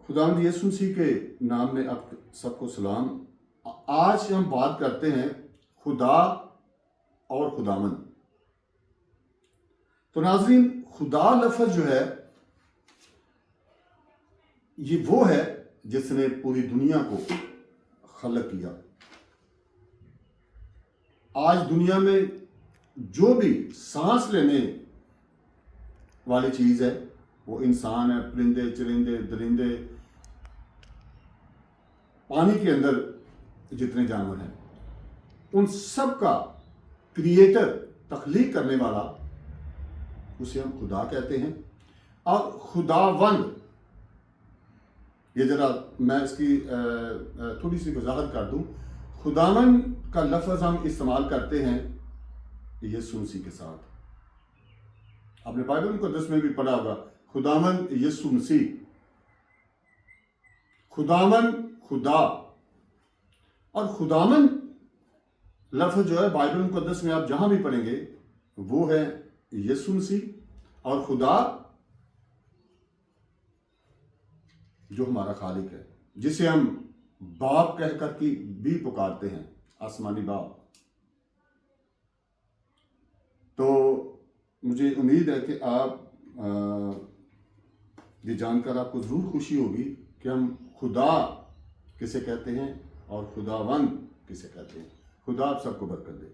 خداوند یسوع مسیح کے نام میں آپ سب کو سلام۔ آج ہم بات کرتے ہیں خدا اور خداوند۔ تو ناظرین، خدا لفظ جو ہے یہ وہ ہے جس نے پوری دنیا کو خلق کیا۔ آج دنیا میں جو بھی سانس لینے والی چیز ہے وہ انسان ہے، پرندے، چرندے، درندے، پانی کے اندر جتنے جانور ہیں، ان سب کا کریٹر، تخلیق کرنے والا، اسے ہم خدا کہتے ہیں۔ اور خداوند، یہ ذرا میں اس کی تھوڑی سی وضاحت کر دوں۔ خداوند کا لفظ ہم استعمال کرتے ہیں یسوع مسیح کے ساتھ۔ آپ نے بائبل مقدس میں بھی پڑھا ہوگا خداوند یسوع مسیح، خداوند خدا۔ اور خداوند لفظ جو ہے بائبل مقدس میں آپ جہاں بھی پڑھیں گے وہ ہے یسوع مسیح، اور خدا جو ہمارا خالق ہے، جسے ہم باپ کہہ کر کے بھی پکارتے ہیں، آسمانی باپ۔ تو مجھے امید ہے کہ آپ یہ جان کر آپ کو ضرور خوشی ہوگی کہ ہم خدا کسے کہتے ہیں اور خداوند کسے کہتے ہیں۔ خدا آپ سب کو برکت دے۔